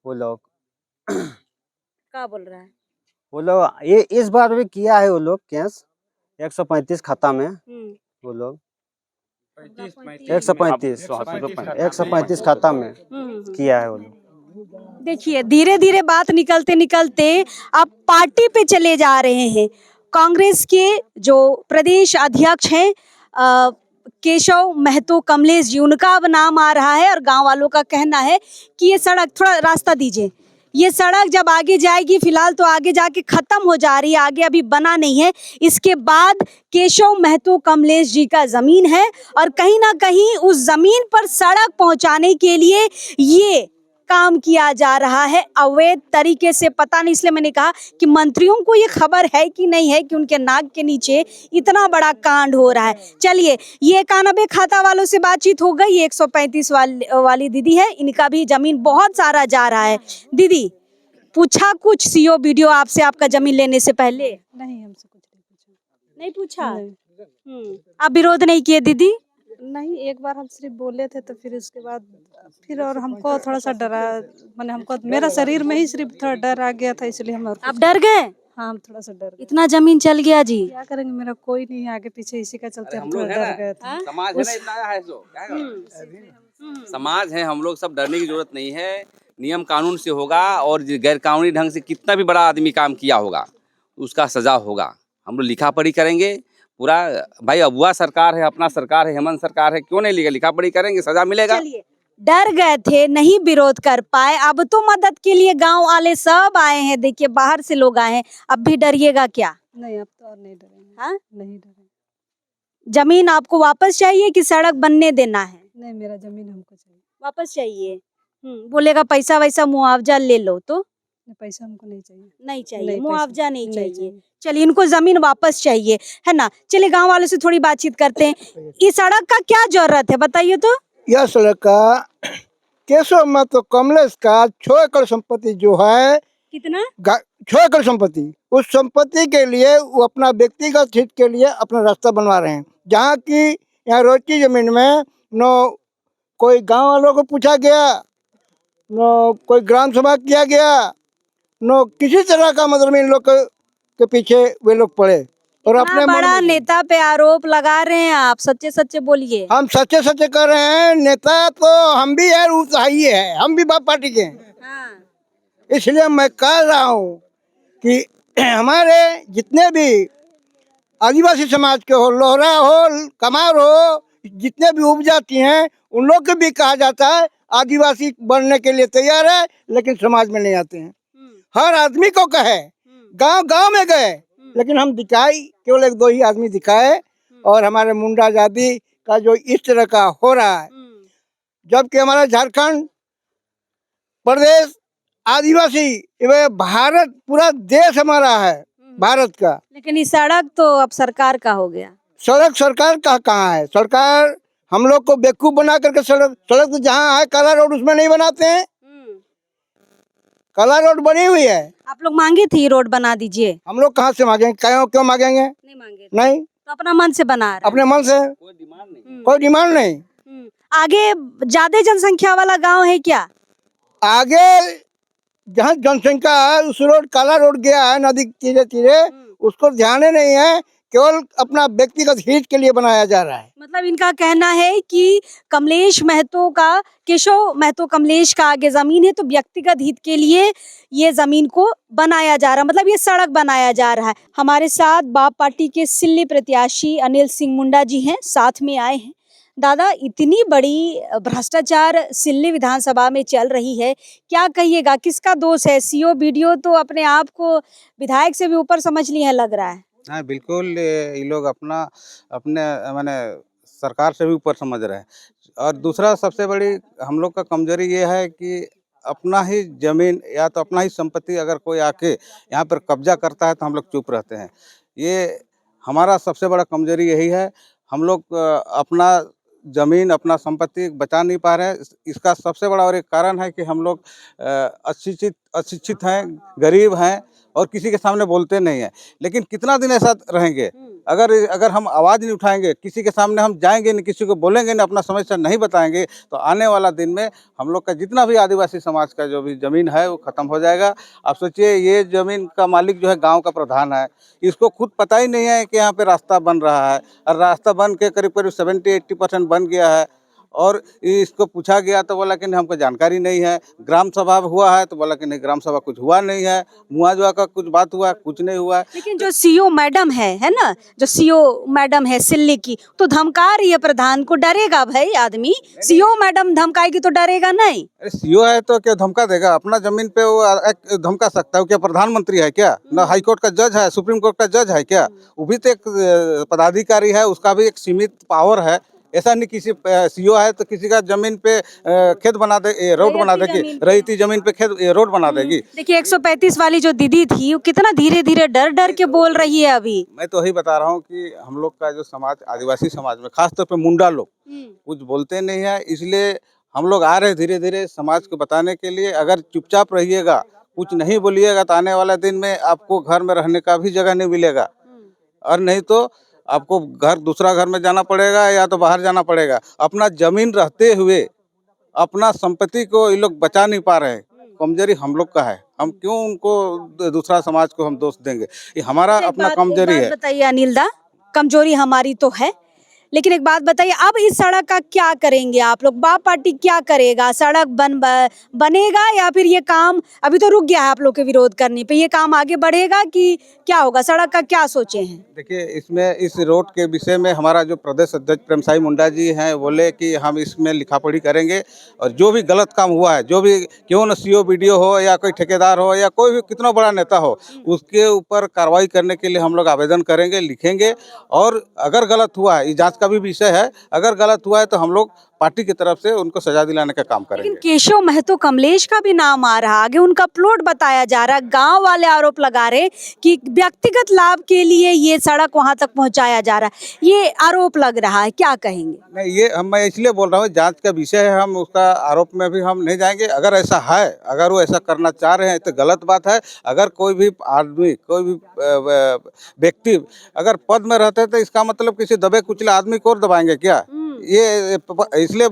[SPEAKER 5] वो लोग
[SPEAKER 3] क्या बोल रहा है?
[SPEAKER 5] वो लोग ये इस बार भी किया है, वो लोग केस 135 खाता में। वो लोग 135 खाता में किया है वो लोग।
[SPEAKER 3] देखिए, धीरे धीरे बात निकलते निकलते आप पार्टी पे चले जा रहे हैं। कांग्रेस के जो प्रदेश अध्यक्ष हैं केशव महतो कमलेश जी, उनका अब नाम आ रहा है और गांव वालों का कहना है कि ये सड़क, थोड़ा रास्ता दीजिए, ये सड़क जब आगे जाएगी, फिलहाल तो आगे जाके खत्म हो जा रही है, आगे अभी बना नहीं है, इसके बाद केशव महतो कमलेश जी का जमीन है और कहीं ना कहीं उस जमीन पर सड़क पहुंचाने के लिए ये काम किया जा रहा है अवैध तरीके से। पता नहीं, इसलिए मैंने कहा कि मंत्रियों को ये खबर है कि नहीं है कि उनके नाक के नीचे इतना बड़ा कांड हो रहा है। चलिए, ये 91 खाता वालों से बातचीत हो गई। 135 वाली दीदी है, इनका भी जमीन बहुत सारा जा रहा है। दीदी, पूछा कुछ सीओ वीडियो आपसे आपका जमीन लेने से पहले?
[SPEAKER 2] नहीं, हमसे कुछ
[SPEAKER 3] नहीं पूछा?
[SPEAKER 2] नहीं।
[SPEAKER 3] आप विरोध नहीं किए दीदी?
[SPEAKER 2] नहीं, एक बार हम सिर्फ बोले थे, तो फिर उसके बाद फिर और हमको थोड़ा सा डरा, मैंने हमको मेरा शरीर में ही सिर्फ थोड़ा डर आ गया था, इसलिए हम
[SPEAKER 3] आप डर गए?
[SPEAKER 2] हाँ, हम थोड़ा सा डर गए।
[SPEAKER 3] इतना जमीन चल गया जी?
[SPEAKER 2] क्या करेंगे, मेरा कोई नहीं है आगे पीछे, इसी का चलते हम थोड़ा
[SPEAKER 1] लोग हैं
[SPEAKER 2] डर
[SPEAKER 1] ना,
[SPEAKER 2] गए थे।
[SPEAKER 1] समाज है ना, इतना आया है सो क्या करें? समाज है, हम लोग सब डरने की जरूरत नहीं है। नियम कानून से होगा, और गैर कानूनी ढंग से कितना भी बड़ा आदमी काम किया होगा उसका सजा होगा। हम लोग लिखा पढ़ी करेंगे पूरा। भाई अबुआ सरकार है, अपना सरकार है, हेमंत सरकार है, क्यों नहीं लिखा पढ़ी करेंगे, सजा मिलेगा।
[SPEAKER 3] चलिए, डर गए थे, नहीं विरोध कर पाए, अब तो मदद के लिए गांव वाले सब आए हैं। देखिए, बाहर से लोग आए हैं, अब भी डरिएगा क्या?
[SPEAKER 2] नहीं, अब तो और नहीं डरेंगे।
[SPEAKER 3] हाँ?
[SPEAKER 2] नहीं डरेंगे।
[SPEAKER 3] जमीन आपको वापस चाहिए कि सड़क बनने देना है?
[SPEAKER 2] नहीं, मेरा जमीन हमको चाहिए,
[SPEAKER 3] वापस चाहिए। बोलेगा पैसा वैसा मुआवजा ले लो, तो
[SPEAKER 2] पैसा हमको नहीं चाहिए।
[SPEAKER 3] नहीं चाहिए,
[SPEAKER 2] नहीं,
[SPEAKER 3] मुआवजा
[SPEAKER 2] पैसा
[SPEAKER 3] नहीं
[SPEAKER 2] नहीं
[SPEAKER 3] चाहिए। चलिए, इनको जमीन वापस चाहिए, है ना? चलिए, गांव वालों से थोड़ी बातचीत करते हैं। इस सड़क का क्या जरूरत है, बताइए तो?
[SPEAKER 4] यह सड़क का केशव महतो कमलेश का 6 एकड़ संपत्ति जो है,
[SPEAKER 3] कितना?
[SPEAKER 4] 6 एकड़ संपत्ति, उस संपत्ति के लिए वो अपना व्यक्तिगत हित के लिए अपना रास्ता बनवा रहे हैं। जहाँ की यहाँ रोज की जमीन में न कोई गांव वालों को पूछा गया, न कोई ग्राम सभा किया गया, न किसी तरह का, मतलब इन लोग के पीछे वे लोग पड़े।
[SPEAKER 7] और
[SPEAKER 3] इतना
[SPEAKER 7] अपने मन
[SPEAKER 3] बड़ा
[SPEAKER 7] में-
[SPEAKER 3] नेता पे आरोप लगा रहे हैं आप, सच्चे सच्चे बोलिए।
[SPEAKER 7] हम सच्चे सच्चे कर रहे हैं। नेता तो हम भी है, वो तो ही है, हम भी बाप पार्टी के हैं।
[SPEAKER 3] हाँ।
[SPEAKER 7] इसलिए मैं कह रहा हूँ कि हमारे जितने भी आदिवासी समाज के हो, लोहरा हो, कमार हो, जितने भी उपजाति हैं, उन लोग को भी कहा जाता है आदिवासी बनने के लिए तैयार है, लेकिन समाज में नहीं आते हैं। हर आदमी को कहे, गांव गांव में गए, लेकिन हम दिखाई केवल एक दो ही आदमी दिखाए। और हमारे मुंडा जाति का जो इस तरह का हो रहा है, जबकि हमारा झारखंड प्रदेश आदिवासी, ये भारत पूरा देश हमारा है, भारत का।
[SPEAKER 3] लेकिन ये सड़क तो अब सरकार का हो गया।
[SPEAKER 7] सड़क सरकार का कहाँ है? सरकार हम लोग को बेवकूफ बना करके सड़क तो जहाँ है काला रोड उसमें नहीं बनाते हैं। काला रोड बनी हुई है,
[SPEAKER 3] आप लोग मांगे थे ये रोड बना दीजिए,
[SPEAKER 7] हम लोग कहाँ से मांगेंगे? क्यों मांगेंगे?
[SPEAKER 3] नहीं मांगे थे।
[SPEAKER 7] नहीं,
[SPEAKER 3] तो अपना मन से बना रहे
[SPEAKER 7] अपने मन से,
[SPEAKER 1] कोई डिमांड नहीं।
[SPEAKER 3] हैं।
[SPEAKER 7] कोई डिमांड नहीं।
[SPEAKER 3] आगे ज्यादा जनसंख्या वाला गांव है क्या?
[SPEAKER 7] आगे जहाँ जनसंख्या है उस रोड, काला रोड गया है नदी तीरे तीरे, उसको ध्यान ही नहीं है, केवल अपना व्यक्तिगत हित के लिए बनाया जा रहा है।
[SPEAKER 3] मतलब इनका कहना है कि कमलेश महतो का, केशव महतो कमलेश का आगे जमीन है, तो व्यक्तिगत हित के लिए ये जमीन को बनाया जा रहा है, मतलब ये सड़क बनाया जा रहा है। हमारे साथ बाप पार्टी के सिल्ली प्रत्याशी अनिल सिंह मुंडा जी हैं, साथ में आए हैं। दादा, इतनी बड़ी भ्रष्टाचार सिल्ली विधानसभा में चल रही है, क्या कहिएगा, किसका दोष है? सीओ बीडीओ तो अपने आप को विधायक से भी ऊपर समझ लिए हैं लग रहा है।
[SPEAKER 8] हाँ बिल्कुल, ये लोग अपने माने सरकार से भी ऊपर समझ रहे हैं। और दूसरा सबसे बड़ी हम लोग का कमजोरी ये है कि अपना ही जमीन या तो अपना ही संपत्ति अगर कोई आके यहाँ पर कब्जा करता है तो हम लोग चुप रहते हैं। ये हमारा सबसे बड़ा कमजोरी यही है। हम लोग अपना जमीन, अपना संपत्ति बचा नहीं पा रहे हैं। इसका सबसे बड़ा और एक कारण है कि हम लोग अशिक्षित हैं, गरीब हैं और किसी के सामने बोलते नहीं हैं। लेकिन कितना दिन ऐसा रहेंगे? अगर हम आवाज़ नहीं उठाएंगे, किसी के सामने हम जाएंगे नहीं, किसी को बोलेंगे नहीं, अपना समस्या नहीं बताएंगे, तो आने वाला दिन में हम लोग का जितना भी आदिवासी समाज का जो भी ज़मीन है वो ख़त्म हो जाएगा। आप सोचिए, ये ज़मीन का मालिक जो है गांव का प्रधान है, इसको खुद पता ही नहीं है कि यहाँ पे रास्ता बन रहा है, और रास्ता बन के करीब 70-80% बन गया है। और इसको पूछा गया तो बोला कि नहीं, हमको जानकारी नहीं है। ग्राम सभा हुआ है तो बोला कि नहीं, ग्राम सभा कुछ हुआ नहीं है। मुआवजा का कुछ बात हुआ, कुछ नहीं हुआ है।
[SPEAKER 3] लेकिन जो सीओ मैडम है ना, जो सीओ मैडम है सिल्ली की, तो धमका रही है प्रधान को। डरेगा भाई आदमी? सीओ मैडम धमकाएगी तो डरेगा नहीं?
[SPEAKER 8] अरे सीओ है तो क्या धमका देगा? अपना जमीन पे वो धमका सकता है? क्या प्रधानमंत्री है क्या? ना हाई कोर्ट का जज है, सुप्रीम कोर्ट का जज है क्या? वो भी तो एक पदाधिकारी है, उसका भी एक सीमित पावर है। ऐसा नहीं किसी सीओ है तो किसी का जमीन पे खेत बना दे, रोड बना देगी, रईती जमीन पे खेत रोड बना देगी।
[SPEAKER 3] देखिए 135 वाली जो दीदी थी, वो कितना धीरे धीरे डर डर के बोल रही है अभी।
[SPEAKER 8] मैं तो वही बता रहा हूँ कि हम लोग का जो समाज, आदिवासी समाज में खासतौर पे मुंडा लोग कुछ बोलते नहीं है। इसलिए हम लोग आ रहे धीरे धीरे समाज को बताने के लिए। अगर चुपचाप रहिएगा, कुछ नहीं बोलिएगा, तो आने वाला दिन में आपको घर में रहने का भी जगह नहीं मिलेगा, और नहीं तो आपको दूसरा घर में जाना पड़ेगा या तो बाहर जाना पड़ेगा। अपना जमीन रहते हुए अपना संपत्ति को ये लोग बचा नहीं पा रहे हैं। कमजोरी हम लोग का है। हम क्यों उनको, दूसरा समाज को हम दोष देंगे? ये हमारा अपना कमजोरी है।
[SPEAKER 3] बताइए अनिल दा, कमजोरी हमारी तो है, लेकिन एक बात बताइए, अब इस सड़क का क्या करेंगे आप लोग? बाप पार्टी क्या करेगा? सड़क बनेगा या फिर ये काम अभी तो रुक गया है आप लोग के विरोध करने पे, ये काम आगे बढ़ेगा कि क्या होगा? सड़क का क्या सोचे हैं?
[SPEAKER 8] देखिए, इसमें इस रोड के विषय में हमारा जो प्रदेश अध्यक्ष प्रेमसाई मुंडा जी हैं, बोले कि हम इसमें लिखापढ़ी करेंगे और जो भी गलत काम हुआ है, जो भी क्यों न सीओ बीडीओ हो या कोई ठेकेदार हो या कोई भी कितना बड़ा नेता हो, उसके ऊपर कार्रवाई करने के लिए हम लोग आवेदन करेंगे, लिखेंगे। और अगर गलत हुआ है, ये जांच का भी विषय है, अगर गलत हुआ है तो हम लोग पार्टी की तरफ से उनको सजा दिलाने का काम करेंगे।
[SPEAKER 3] लेकिन केशव महतो कमलेश का भी नाम आ रहा, आगे उनका प्लॉट बताया जा रहा, गांव वाले आरोप लगा रहे कि व्यक्तिगत लाभ के लिए ये सड़क वहां तक पहुंचाया जा रहा है, ये आरोप लग रहा है, क्या कहेंगे?
[SPEAKER 8] नहीं, ये मैं इसलिए बोल रहा हूँ, जांच का विषय है, हम उसका आरोप में भी हम नहीं जाएंगे। अगर ऐसा है, अगर वो ऐसा करना चाह रहे हैं तो गलत बात है। अगर कोई भी आदमी, कोई भी व्यक्ति अगर पद में रहते हैं तो इसका मतलब किसी दबे कुचले आदमी को और दबाएंगे क्या? ये इसलिए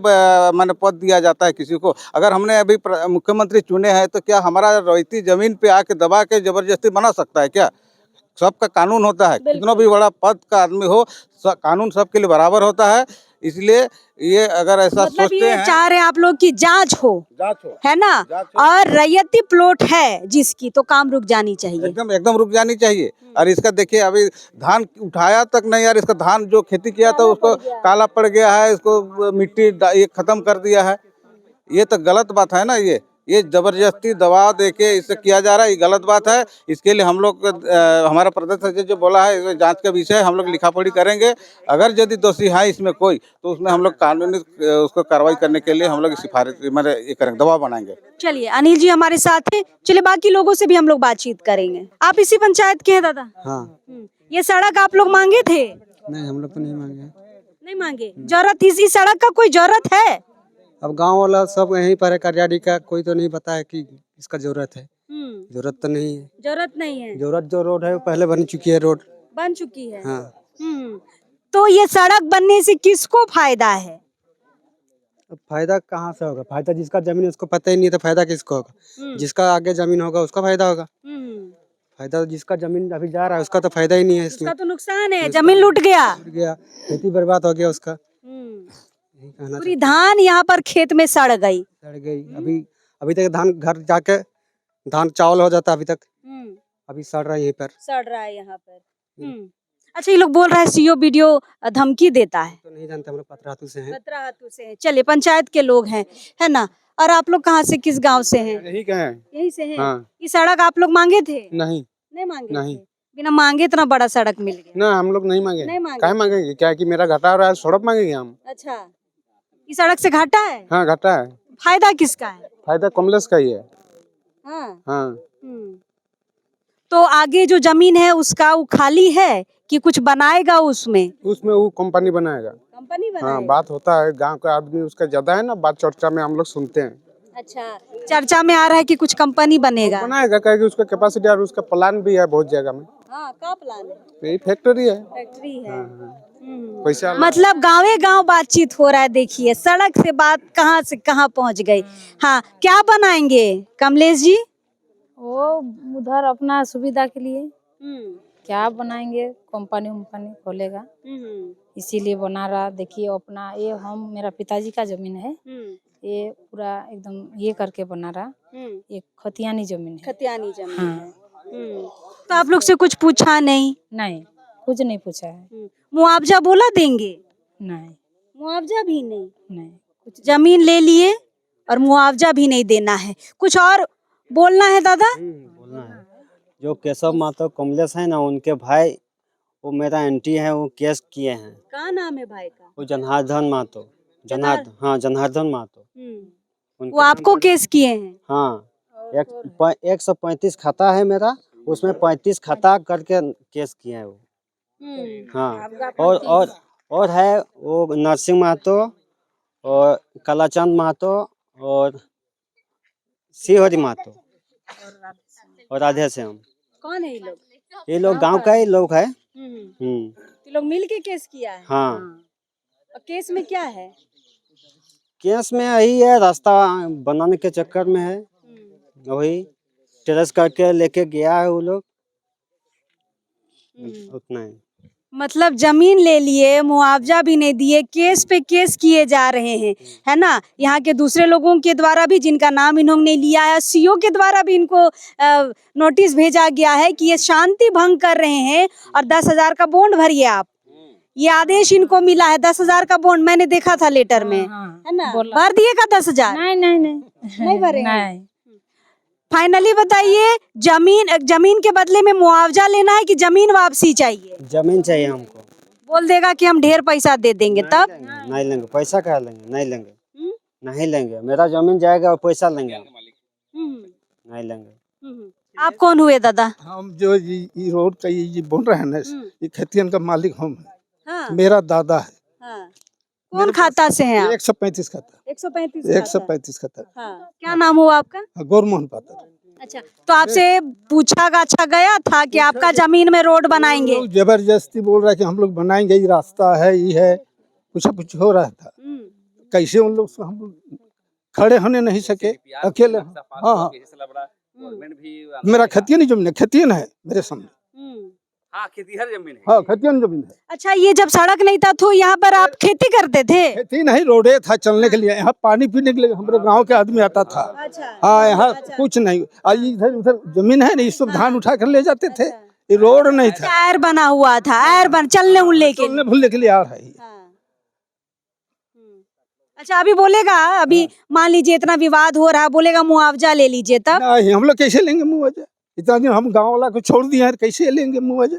[SPEAKER 8] मैंने पद दिया जाता है किसी को। अगर हमने अभी मुख्यमंत्री चुने हैं तो क्या हमारा रईती जमीन पे आके दबा के जबरदस्ती बना सकता है क्या? सबका कानून होता है, कितना भी बड़ा पद का आदमी हो, कानून सबके लिए बराबर होता है। इसलिए ये अगर ऐसा
[SPEAKER 3] मतलब
[SPEAKER 8] सोचते
[SPEAKER 3] ये
[SPEAKER 8] हैं,
[SPEAKER 3] चाह रहे हैं आप लोग की जांच हो, है ना, और रैयती प्लॉट है जिसकी, तो काम रुक जानी चाहिए।
[SPEAKER 8] एकदम एकदम रुक जानी चाहिए। और इसका देखिए अभी धान उठाया तक नहीं यार, इसका धान जो खेती किया था उसको काला पड़ गया है, इसको मिट्टी ये खत्म कर दिया है। ये तो गलत बात है ना, ये जबरदस्ती दबाव देके इससे किया जा रहा है, ये गलत बात है। इसके लिए हम लोग हमारा प्रदेश सचिव जो बोला है, इसमें जांच का विषय हम लोग लिखा पढ़ी करेंगे। अगर यदि दोषी है इसमें कोई, तो उसमें हम लोग कानूनी उसको कार्रवाई करने के लिए हम लोग सिफारिश ये करेंगे, दबाव बनाएंगे।
[SPEAKER 3] चलिए अनिल जी हमारे साथ हैं, चलिए बाकी लोगों से भी हम लोग बातचीत करेंगे। आप इसी पंचायत के हैं दादा?
[SPEAKER 9] हाँ।
[SPEAKER 3] ये सड़क आप लोग मांगे थे?
[SPEAKER 9] नहीं, हम लोग तो नहीं मांगे।
[SPEAKER 3] नहीं मांगे? जरूरत इसी सड़क का कोई जरूरत है?
[SPEAKER 9] अब गांव वाला सब यहीं पर है, करियाडी का, कोई तो नहीं बताया कि इसका जरूरत है। जरूरत तो नहीं है।
[SPEAKER 3] जरूरत नहीं है।
[SPEAKER 9] जरूरत जो रोड है वो पहले बन चुकी है, रोड
[SPEAKER 3] बन चुकी है।
[SPEAKER 9] हाँ।
[SPEAKER 3] तो ये सड़क बनने से किसको फायदा है?
[SPEAKER 9] अब फायदा कहाँ से होगा? फायदा जिसका जमीन है उसको पता ही नहीं, तो फायदा किसको होगा? जिसका आगे जमीन होगा उसका फायदा होगा। फायदा जिसका जमीन अभी जा रहा है उसका तो फायदा ही नहीं है इसमें।
[SPEAKER 3] उसका तो नुकसान है, जमीन लूट गया,
[SPEAKER 9] खेती बर्बाद हो गया उसका।
[SPEAKER 3] पूरी धान यहाँ पर खेत में सड़ गई।
[SPEAKER 9] अभी तक धान घर जाके धान चावल हो जाता, अभी तक अभी सड़ रहा है यहीं पर,
[SPEAKER 3] सड़ रहा है यहाँ पर। अच्छा, ये लोग बोल रहा है सीओ वीडियो धमकी देता है।
[SPEAKER 9] तो नहीं जानते, हम लोग पतरातू से हैं।
[SPEAKER 3] पतरातू से हैं। चलिए पंचायत के लोग हैं, है ना। और आप लोग कहाँ से, किस गांव से हैं?
[SPEAKER 8] यही कहें,
[SPEAKER 3] यही से हैं।
[SPEAKER 8] हाँ।
[SPEAKER 3] ये सड़क आप लोग मांगे थे?
[SPEAKER 8] नहीं
[SPEAKER 3] नहीं मांगे
[SPEAKER 8] नहीं।
[SPEAKER 3] थे? बिना मांगे इतना बड़ा सड़क मिल गया?
[SPEAKER 8] ना, हम लोग नहीं मांगे।
[SPEAKER 3] नहीं मांगे?
[SPEAKER 8] क्या मांगेंगे? क्या कि मेरा घाटा हो रहा है, सड़क मांगेंगे हम?
[SPEAKER 3] अच्छा, ये सड़क से घाटा है?
[SPEAKER 8] हाँ, घाटा है।
[SPEAKER 3] फायदा किसका है?
[SPEAKER 8] फायदा कमलेश का ही है।
[SPEAKER 3] हाँ।
[SPEAKER 8] हाँ।
[SPEAKER 3] तो आगे जो जमीन है उसका वो खाली है कि कुछ बनाएगा उसमें?
[SPEAKER 8] उसमें वो कंपनी बनाएगा।
[SPEAKER 3] कंपनी बनाएगा?
[SPEAKER 8] हाँ, बात होता है, गांव का आदमी उसका ज्यादा है ना, बात चर्चा में हम लोग सुनते हैं।
[SPEAKER 3] अच्छा, चर्चा में आ रहा है कि कुछ कंपनी बनेगा।
[SPEAKER 8] बनाएगा, कहेगी उसका कैपेसिटी और उसका प्लान भी है बहुत जगह में।
[SPEAKER 3] हाँ, क्या प्लान है?
[SPEAKER 8] यही फैक्ट्री है।
[SPEAKER 3] फैक्ट्री है।
[SPEAKER 8] पैसा
[SPEAKER 3] मतलब गाँवे गाँव बातचीत हो रहा है। देखिए सड़क से बात कहाँ से कहाँ पहुँच गई। हाँ, क्या बनाएंगे कमलेश जी?
[SPEAKER 10] वो उधर अपना सुविधा के लिए क्या बनाएंगे, कंपनी उम्पनी खोलेगा, इसीलिए बना रहा। देखिए अपना ये मेरा पिताजी का जमीन है, ये पूरा एकदम ये करके बना रहा। ये खतियानी जमीन है।
[SPEAKER 3] खतियानी जमीन
[SPEAKER 10] हाँ।
[SPEAKER 3] है। तो आप लोग से कुछ पूछा नहीं?
[SPEAKER 10] नहीं, कुछ नहीं पूछा है।
[SPEAKER 3] मुआवजा बोला देंगे?
[SPEAKER 10] नहीं,
[SPEAKER 3] मुआवजा भी नहीं।
[SPEAKER 10] नहीं,
[SPEAKER 3] कुछ जमीन ले लिए और मुआवजा भी नहीं देना है। कुछ और बोलना है दादा?
[SPEAKER 5] बोलना है। जो केशव महतो कमलेश है ना, उनके भाई वो मेरा एंटी है, वो केस किए हैं।
[SPEAKER 3] क्या नाम है भाई का?
[SPEAKER 5] वो जनार्दन महतो। हाँ, जनार्दन महतो।
[SPEAKER 3] वो आपको केस किए हैं?
[SPEAKER 5] हाँ, 135 खाता है मेरा, उसमें 35 खाता करके केस किए हैं वो। हाँ, और है वो नरसिंह महतो और कलाचंद महतो और शिवहरि महतो और राधे श्याम।
[SPEAKER 3] कौन है ये लोग?
[SPEAKER 5] ये लोग गांव का ही लोग है।
[SPEAKER 3] ये लोग मिल के केस किया है?
[SPEAKER 5] हाँ।
[SPEAKER 3] और केस में क्या है?
[SPEAKER 5] केस में यही है, रास्ता बनाने के चक्कर में है, वही टेरस करके लेके गया है वो लोग, उतना ही।
[SPEAKER 3] मतलब जमीन ले लिए, मुआवजा भी नहीं दिए, केस पे केस किए जा रहे हैं, है ना। यहाँ के दूसरे लोगों के द्वारा भी, जिनका नाम इन्होंने लिया है, सीओ के द्वारा भी इनको नोटिस भेजा गया है कि ये शांति भंग कर रहे हैं और 10,000 का बॉन्ड भरिए आप। ये आदेश इनको मिला है, 10,000 का बॉन्ड मैंने देखा था लेटर में, है ना। भर दिएगा 10,000? नहीं भरेंगे। फाइनली बताइए, जमीन के बदले में मुआवजा लेना है कि जमीन वापसी चाहिए?
[SPEAKER 5] जमीन चाहिए हमको।
[SPEAKER 3] बोल देगा कि हम ढेर पैसा दे देंगे तब?
[SPEAKER 5] नहीं लेंगे, पैसा क्या लेंगे? नहीं लेंगे, नहीं लेंगे। मेरा जमीन जाएगा और पैसा लेंगे, नहीं लेंगे।
[SPEAKER 3] आप कौन हुए दादा?
[SPEAKER 4] हम जो ये रोड का ये बोल रहे हैं ना, ये खतियन का मालिक हम है।
[SPEAKER 3] हाँ।
[SPEAKER 4] मेरा दादा है।
[SPEAKER 3] हाँ। कौन खाता से हैं आप?
[SPEAKER 4] 135 खाता।
[SPEAKER 3] 135
[SPEAKER 4] खाता।
[SPEAKER 3] हाँ। क्या नाम हुआ आपका?
[SPEAKER 4] गौरमोहन पात्र।
[SPEAKER 3] अच्छा, तो आपसे पूछा गाछा गया था कि आपका जमीन में रोड बनाएंगे?
[SPEAKER 4] जबरदस्ती बोल रहा है कि हम लोग बनाएंगे, ये रास्ता है, ये है, कुछ हो रहा था। कैसे उन लोग हम लोग खड़े होने नहीं सके, अकेले। हाँ, मेरा खतियन ही जमीन है, खतियन है मेरे सामने।
[SPEAKER 1] हाँ खेतीहर जमीन है।
[SPEAKER 4] हाँ खतियान जमीन है।
[SPEAKER 3] अच्छा, ये जब सड़क नहीं था तो यहाँ पर आप खेती करते थे?
[SPEAKER 4] खेती नहीं, रोडे था चलने के लिए, यहाँ पानी पीने के लिए हमारे गांव के आदमी आता था।
[SPEAKER 3] अच्छा।
[SPEAKER 4] हाँ यहाँ कुछ नहीं, इधर उधर जमीन है नहीं, सब धान उठा कर ले जाते थे, ये रोड नहीं था।
[SPEAKER 3] टायर बना हुआ था, चलने उलने के लिए।
[SPEAKER 4] चलने भूलने के लिए आ रहा है।
[SPEAKER 3] अच्छा, अभी बोलेगा, अभी मान लीजिए इतना विवाद हो रहा है, बोलेगा मुआवजा ले लीजिए, तब
[SPEAKER 4] नहीं हम लोग कैसे लेंगे मुआवजा, इतना दिन हम गांव वाला को छोड़ दिए हैं, कैसे लेंगे मुआवजा?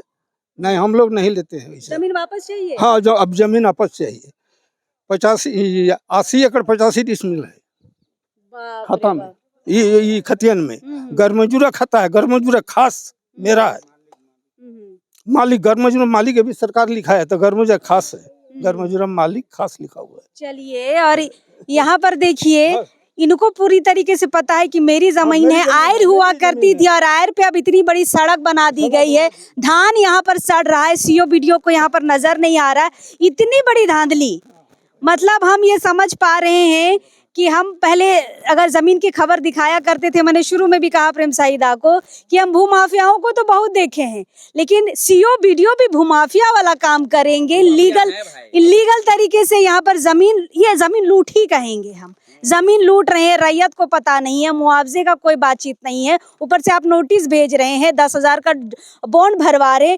[SPEAKER 4] नहीं हम लोग नहीं लेते हैं वैसे।
[SPEAKER 3] जमीन वापस चाहिए?
[SPEAKER 4] हाँ जो अब जमीन वापस चाहिए। 80 एकड़ 85 डिसमिल है खाता में, ये खतियन में। गरमजूरा खाता है, गरमजूरा खास मेरा है, मालिक गरमजूरा मालिक अभी सरकार लिखा है तो गरमजूरा खास है, गरमजूरा मालिक खास लिखा हुआ है।
[SPEAKER 3] चलिए, और यहाँ पर देखिए, इनको पूरी तरीके से पता है कि मेरी जमीन है, आयर हुआ करती थी और आयर पे अब इतनी बड़ी सड़क बना दी गई है, धान यहाँ पर सड़ रहा है, सीओ वीडियो को यहाँ पर नजर नहीं आ रहा है, इतनी बड़ी धांधली। मतलब हम ये समझ पा रहे हैं कि हम पहले अगर जमीन की खबर दिखाया करते थे, मैंने शुरू में भी कहा प्रेम साहिदा को कि हम भूमाफियाओं को तो बहुत देखे हैं, लेकिन सीओ वीडियो भी भूमाफिया वाला काम करेंगे, इलीगल तरीके से यहाँ पर जमीन, ये जमीन लूट ही कहेंगे हम, जमीन लूट रहे हैं, रैयत को पता नहीं है, मुआवजे का कोई बातचीत नहीं है, ऊपर से आप नोटिस भेज रहे हैं, 10,000 का बॉन्ड भरवा रहे,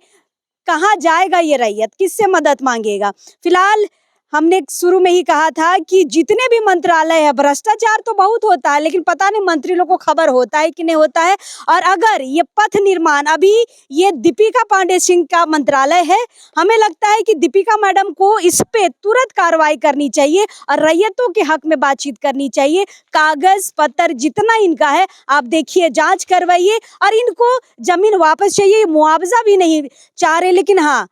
[SPEAKER 3] कहाँ जाएगा ये रैयत, किससे मदद मांगेगा? फिलहाल हमने शुरू में ही कहा था कि जितने भी मंत्रालय है, भ्रष्टाचार तो बहुत होता है, लेकिन पता नहीं मंत्री लोगों को खबर होता है कि नहीं होता है। और अगर ये पथ निर्माण, अभी ये दीपिका पांडे सिंह का मंत्रालय है, हमें लगता है कि दीपिका मैडम को इस पे तुरंत कार्रवाई करनी चाहिए और रैयतों के हक में बातचीत करनी चाहिए। कागज पत्र जितना इनका है आप देखिए, जांच करवाइए और इनको जमीन वापस चाहिए, मुआवजा भी नहीं चाह रहे, लेकिन हाँ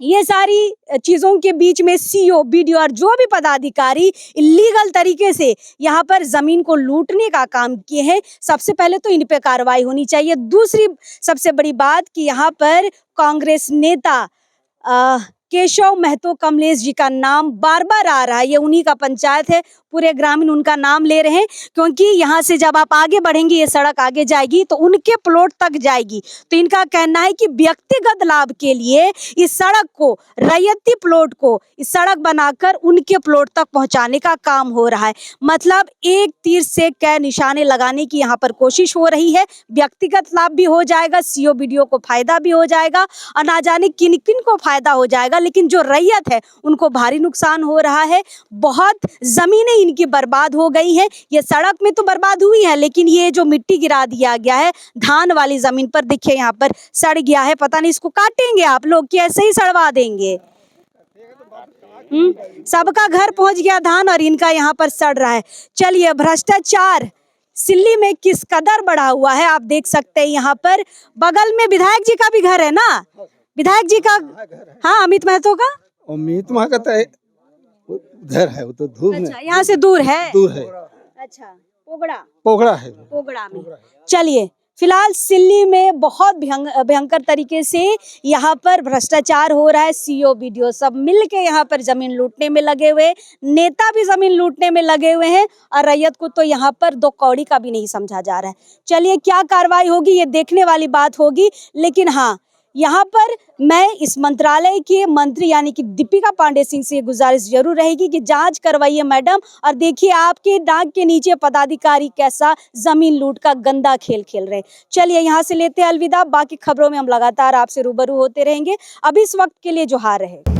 [SPEAKER 3] ये सारी चीजों के बीच में सीओ बीडीओ और जो भी पदाधिकारी इलीगल तरीके से यहाँ पर जमीन को लूटने का काम किए हैं, सबसे पहले तो इन पे कार्रवाई होनी चाहिए। दूसरी सबसे बड़ी बात कि यहाँ पर कांग्रेस नेता केशव महतो कमलेश जी का नाम बार बार आ रहा है, ये उन्हीं का पंचायत है, पूरे ग्रामीण उनका नाम ले रहे हैं, क्योंकि यहाँ से जब आप आगे बढ़ेंगे, ये सड़क आगे जाएगी तो उनके प्लॉट तक जाएगी। तो इनका कहना है कि व्यक्तिगत लाभ के लिए इस सड़क को, रैयती प्लॉट को इस सड़क बनाकर उनके प्लॉट तक पहुंचाने का काम हो रहा है। मतलब एक तीर से कई निशाने लगाने की यहाँ पर कोशिश हो रही है। व्यक्तिगत लाभ भी हो जाएगा, सीओ बीडीओ को फायदा भी हो जाएगा और ना जाने किन किन को फायदा हो जाएगा, लेकिन जो रैयत है उनको भारी नुकसान हो रहा है। बहुत जमीनें इनकी बर्बाद हो गई हैं। ये सड़क में तो बर्बाद हुई है, लेकिन ये जो मिट्टी गिरा दिया गया है धान वाली जमीन पर, देखिए यहाँ पर सड़ गया है, पता नहीं इसको काटेंगे आप लोग कि ऐसे ही सड़वा देंगे। सबका घर पहुंच गया धान और इनका यहाँ पर सड़ रहा है। चलिए, भ्रष्टाचार सिल्ली में किस कदर बढ़ा हुआ है आप देख सकते हैं। यहाँ पर बगल में विधायक जी का भी घर है ना, विधायक जी का, हाँ अमित महतो का,
[SPEAKER 4] अमित महतो का घर है, वो तो दूर में,
[SPEAKER 3] अच्छा यहाँ से दूर है, अच्छा पोगड़ा है, पोगड़ा में। चलिए, फिलहाल सिल्ली में बहुत भयंकर तरीके से यहाँ पर भ्रष्टाचार हो रहा है। सीओ बीडीओ सब मिलके यहाँ पर जमीन लूटने में लगे हुए, नेता भी जमीन लूटने में लगे हुए हैं और रैयत को तो यहाँ पर दो कौड़ी का भी नहीं समझा जा रहा है। चलिए, क्या कार्रवाई होगी ये देखने वाली बात होगी, लेकिन हाँ यहाँ पर मैं इस मंत्रालय के मंत्री यानी कि दीपिका पांडे सिंह से गुजारिश जरूर रहेगी कि जांच करवाइए मैडम, और देखिए आपके नाक के नीचे पदाधिकारी कैसा जमीन लूट का गंदा खेल खेल रहे। चलिए, यहाँ से लेते हैं अलविदा, बाकी खबरों में हम लगातार आपसे रूबरू होते रहेंगे। अभी इस वक्त के लिए जोहार रहे।